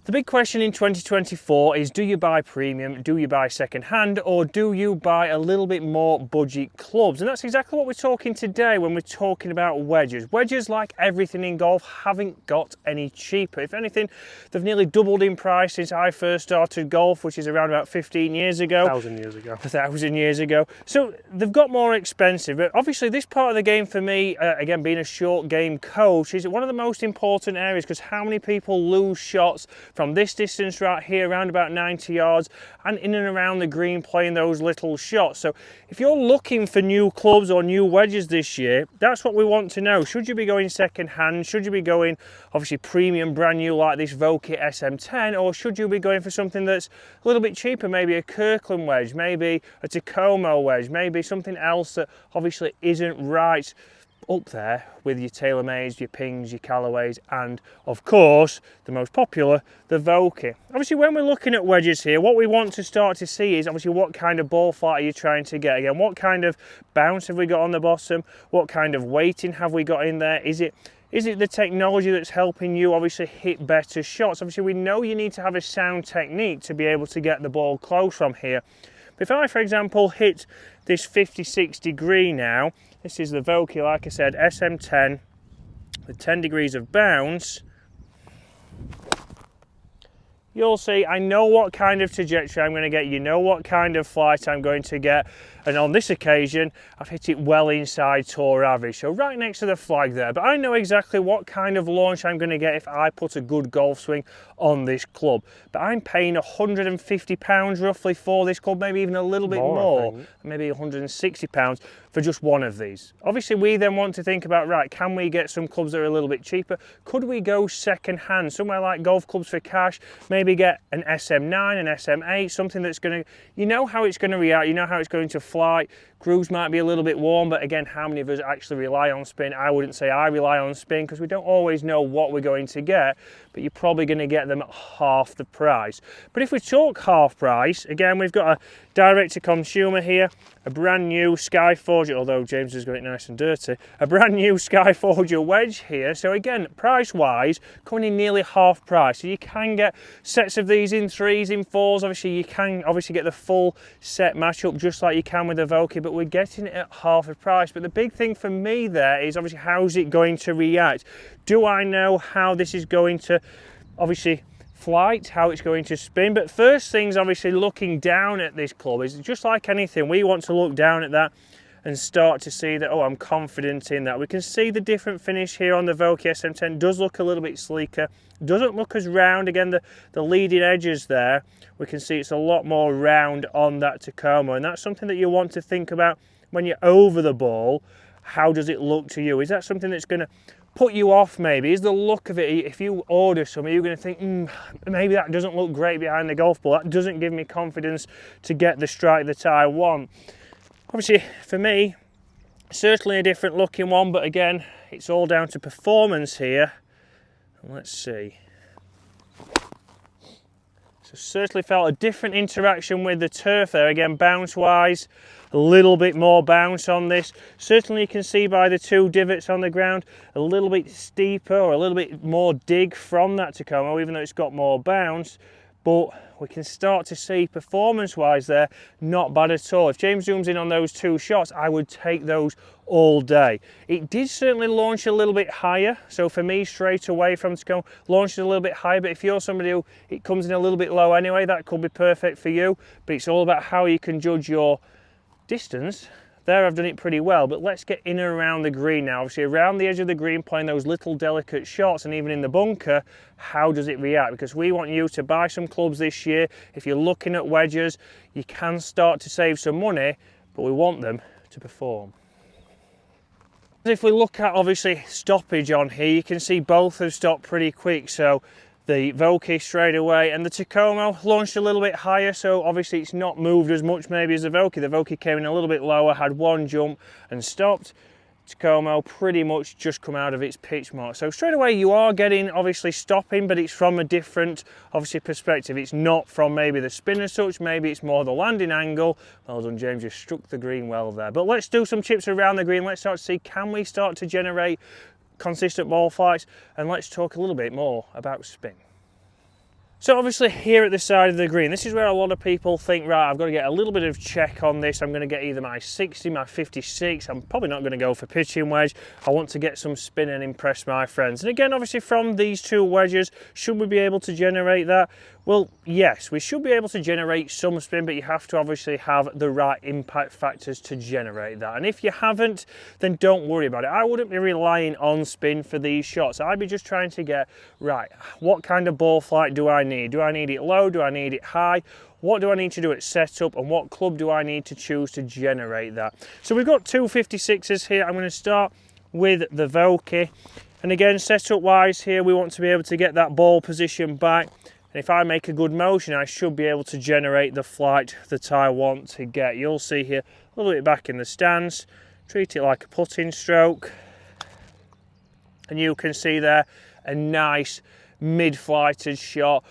The big question in 2024 is, do you buy premium, do you buy second hand, or do you buy a little bit more budget clubs? And that's exactly what we're talking today when we're talking about wedges. Wedges, like everything in golf, haven't got any cheaper. If anything, they've nearly doubled in price since I first started golf, which is around about 15 years ago. 1,000 years ago. 1,000 years ago. So they've got more expensive. But obviously this part of the game for me, again, being a short game coach, is one of the most important areas, because how many people lose shots from this distance right here, around about 90 yards, and in and around the green playing those little shots. So if you're looking for new clubs or new wedges this year, that's what we want to know. Should you be going second hand? Should you be going obviously premium brand new like this Vokey SM10, or should you be going for something that's a little bit cheaper, maybe a Kirkland wedge, maybe a Tacoma wedge, maybe something else that obviously isn't right up there with your TaylorMades, your Pings, your Callaways, and of course the most popular, the Vokey. Obviously when we're looking at wedges here, what we want to start to see is obviously what kind of ball flight are you trying to get. Again, what kind of bounce have we got on the bottom, what kind of weighting have we got in there? Is it the technology that's helping you obviously hit better shots? Obviously we know you need to have a sound technique to be able to get the ball close from here. But if I, for example, hit this 56 degree now, this is the Vokey, like I said, SM10, with 10 degrees of bounce, you'll see I know what kind of trajectory I'm going to get, you know what kind of flight I'm going to get, and on this occasion I've hit it well inside tour average, so right next to the flag there. But I know exactly what kind of launch I'm going to get if I put a good golf swing on this club. But I'm paying £150 roughly for this club, maybe even a little bit more, maybe £160 for just one of these. Obviously we then want to think about, right, can we get some clubs that are a little bit cheaper? Could we go second hand, somewhere like Golf Clubs for Cash, maybe get an SM9, an SM8, something that's going to, you know how it's going to react, you know how it's going to fly. Grooves might be a little bit warm, but again, how many of us actually rely on spin? I wouldn't say I rely on spin, because we don't always know what we're going to get, but you're probably going to get them at half the price. But if we talk half price, again, we've got a direct to consumer here, a brand new Skyforger, although James has got it nice and dirty, a brand new Skyforger wedge here. So again, price wise, coming in nearly half price. So you can get sets of these in 3s, in 4s. Obviously you can get the full set matchup just like you can with the Vokey, but we're getting it at half the price. But the big thing for me there is obviously how's it going to react? Do I know how this is going to obviously flight, how it's going to spin? But first things, obviously looking down at this club, is just like anything, we want to look down at that and start to see that, oh, I'm confident in that. We can see the different finish here on the Vokey SM10 does look a little bit sleeker, doesn't look as round. Again, the leading edges there, we can see it's a lot more round on that Tacoma, and that's something that you want to think about when you're over the ball. How does it look to you? Is that something that's going to put you off maybe? Is the look of it, if you order some, are you going to think, maybe that doesn't look great behind the golf ball, that doesn't give me confidence to get the strike that I want? Obviously for me, certainly a different looking one, but again, it's all down to performance here. Let's see. So certainly felt a different interaction with the turf there. Again, bounce wise, a little bit more bounce on this. Certainly you can see by the 2 divots on the ground, a little bit steeper or a little bit more dig from that Tacoma, even though it's got more bounce. But we can start to see performance wise there, not bad at all. If James zooms in on those 2 shots, I would take those all day. It did certainly launch a little bit higher, so for me straight away from Tacoma, launched a little bit higher. But if you're somebody who it comes in a little bit low anyway, that could be perfect for you. But it's all about how you can judge your distance. There I've done it pretty well, but let's get in and around the green now. Obviously around the edge of the green, playing those little delicate shots, and even in the bunker, how does it react? Because we want you to buy some clubs this year. If you're looking at wedges, you can start to save some money, but we want them to perform. If we look at obviously stoppage on here, you can see both have stopped pretty quick. So the Vokey straight away, and the Tacoma launched a little bit higher, so obviously it's not moved as much maybe as the Vokey. The Vokey came in a little bit lower, had 1 jump and stopped. Tacoma pretty much just come out of its pitch mark. So straight away you are getting obviously stopping, but it's from a different obviously perspective. It's not from maybe the spin as such, maybe it's more the landing angle. Well done James, you struck the green well there. But let's do some chips around the green. Let's start to see, can we start to generate consistent ball flights? And let's talk a little bit more about spin. So obviously here at the side of the green, this is where a lot of people think, right, I've got to get a little bit of check on this. I'm going to get either my 60, my 56. I'm probably not going to go for pitching wedge. I want to get some spin and impress my friends. And again, obviously from these two wedges, should we be able to generate that? Well, yes, we should be able to generate some spin, but you have to obviously have the right impact factors to generate that. And if you haven't, then don't worry about it. I wouldn't be relying on spin for these shots. I'd be just trying to get, right, what kind of ball flight do I need? Do I need it low? Do I need it high? What do I need to do at setup? And what club do I need to choose to generate that? So we've got two 56s here. I'm going to start with the Vokey. And again, setup wise here, we want to be able to get that ball position back. And if I make a good motion, I should be able to generate the flight that I want to get. You'll see here a little bit back in the stance. Treat it like a putting stroke. And you can see there a nice mid-flighted shot,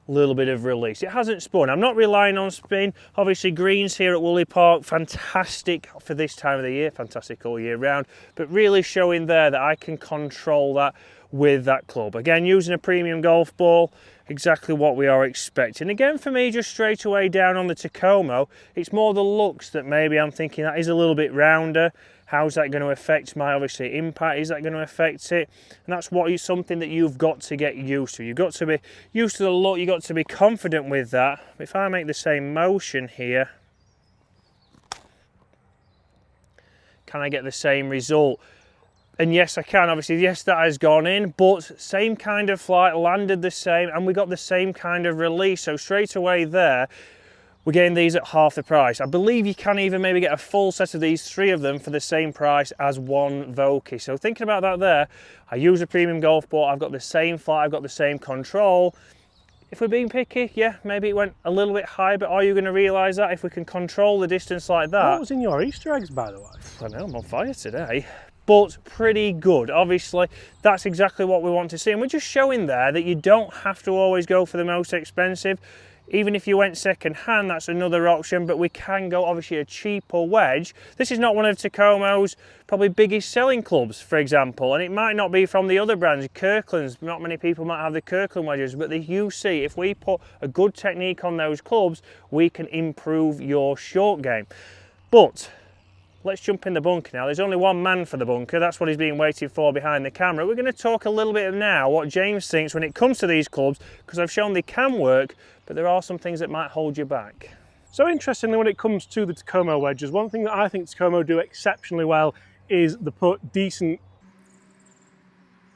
a little bit of release. It hasn't spun. I'm not relying on spin. Obviously greens here at Woolley Park, fantastic for this time of the year, fantastic all year round, but really showing there that I can control that with that club. Again, using a premium golf ball, exactly what we are expecting. Again, for me, just straight away down on the Tacoma, it's more the looks that maybe I'm thinking that is a little bit rounder. How's that going to affect my, obviously, impact? Is that going to affect it? And that's what is something that you've got to get used to. You've got to be used to the look. You've got to be confident with that. If I make the same motion here, can I get the same result? And yes, I can, obviously. Yes, that has gone in, but same kind of flight, landed the same, and we got the same kind of release. So straight away there, we're getting these at half the price. I believe you can even maybe get a full set of these, 3 of them, for the same price as one Vokey. So thinking about that there, I use a premium golf ball, I've got the same flight, I've got the same control. If we're being picky, yeah, maybe it went a little bit high, but are you going to realise that if we can control the distance like that? What was in your Easter eggs, by the way? I know, I'm on fire today. But pretty good. Obviously, that's exactly what we want to see. And we're just showing there that you don't have to always go for the most expensive. Even if you went second hand, that's another option, but we can go obviously a cheaper wedge. This is not one of Tacoma's probably biggest selling clubs, for example, and it might not be from the other brands. Kirkland's, not many people might have the Kirkland wedges, but the UC, if we put a good technique on those clubs, we can improve your short game. But let's jump in the bunker now. There's only one man for the bunker. That's what he's being waited for behind the camera. We're going to talk a little bit now what James thinks when it comes to these clubs, because I've shown they can work, but there are some things that might hold you back. So interestingly, when it comes to the Tacoma wedges, one thing that I think Tacoma do exceptionally well is they put decent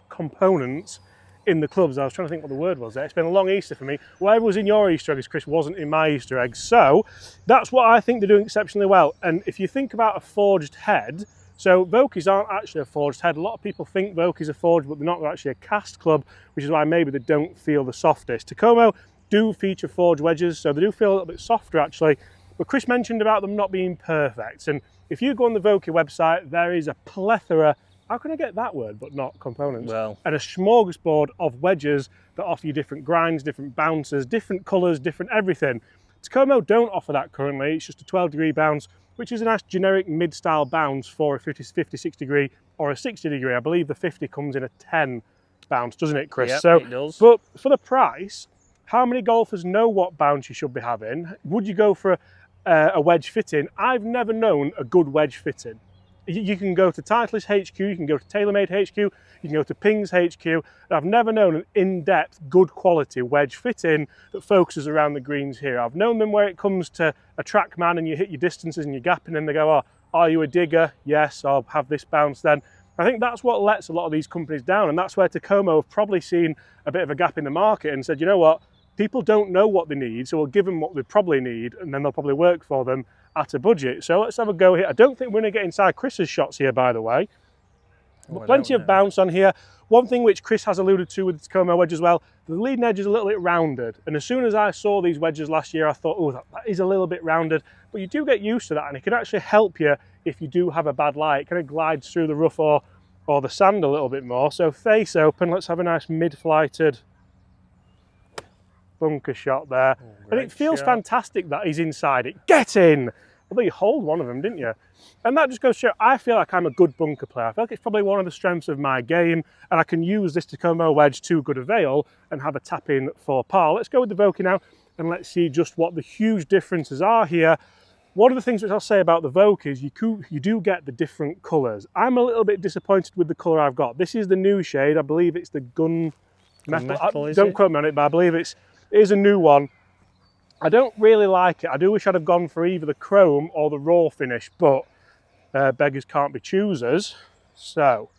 components in the clubs. I was trying to think what the word was there. It's been a long Easter for me. Whatever was in your Easter eggs, Chris, wasn't in my Easter eggs. So that's what I think they're doing exceptionally well. And if you think about a forged head, so Vokeys aren't actually a forged head. A lot of people think Vokeys are forged, but they're not. They're actually a cast club, which is why maybe they don't feel the softest. Tacoma do feature forged wedges, so they do feel a little bit softer actually. But Chris mentioned about them not being perfect. And if you go on the Vokey website, there is a plethora, how can I get that word but not components? Well, and a smorgasbord of wedges that offer you different grinds, different bounces, different colours, different everything. Tacoma don't offer that currently. It's just a 12-degree bounce, which is a nice generic mid-style bounce for a 50, 60 degree or a 60 degree. I believe the 50 comes in a 10 bounce, doesn't it, Chris? Yep, so, it does. But for the price, how many golfers know what bounce you should be having? Would you go for a wedge fitting? I've never known a good wedge fitting. You can go to Titleist HQ, you can go to TaylorMade HQ, you can go to Pings HQ, and I've never known an in-depth, good quality wedge fitting that focuses around the greens here. I've known them where it comes to a track man and you hit your distances and you're gapping and they go, oh, are you a digger? Yes, I'll have this bounce then. I think that's what lets a lot of these companies down, and that's where Tacoma have probably seen a bit of a gap in the market and said, you know what, people don't know what they need, so we'll give them what they probably need and then they'll probably work for them at a budget. So let's have a go here. I don't think we're going to get inside Chris's shots here, by the way. But plenty of bounce on here. One thing which Chris has alluded to with the Tacoma wedge as well, the leading edge is a little bit rounded. And as soon as I saw these wedges last year, I thought, oh, that is a little bit rounded. But you do get used to that, and it can actually help you if you do have a bad lie. It kind of glides through the rough or the sand a little bit more. So face open, let's have a nice mid-flighted bunker shot there. And it feels fantastic that he's inside it. Get in! although you hold one of them, didn't you? And that just goes to show, I feel like I'm a good bunker player. I feel like it's probably one of the strengths of my game, and I can use this Tacoma wedge to good avail and have a tap in for par. Let's go with the Vokey now, and let's see just what the huge differences are here. One of the things which I'll say about the Vokey is you do get the different colours. I'm a little bit disappointed with the colour I've got. This is the new shade. I believe it's the gun metal. Don't quote me on it, but I believe it is a new one. I don't really like it. I do wish I'd have gone for either the chrome or the raw finish, but beggars can't be choosers. So,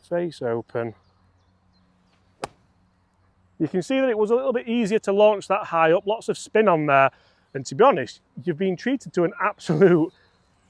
face open. You can see that it was a little bit easier to launch that high up, lots of spin on there. And to be honest, you've been treated to an absolute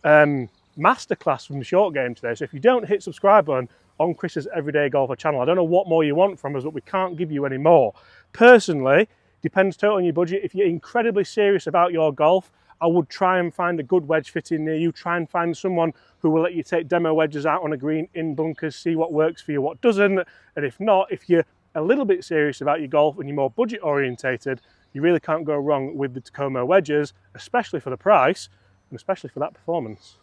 masterclass from the short game today. So if you don't hit subscribe button on Chris's Everyday Golfer channel, I don't know what more you want from us, but we can't give you any more. Personally, depends totally on your budget. If you're incredibly serious about your golf, I would try and find a good wedge fitting near you. Try and find someone who will let you take demo wedges out on a green in bunkers, see what works for you, what doesn't. And if not, if you're a little bit serious about your golf and you're more budget orientated, you really can't go wrong with the Tacoma wedges, especially for the price and especially for that performance.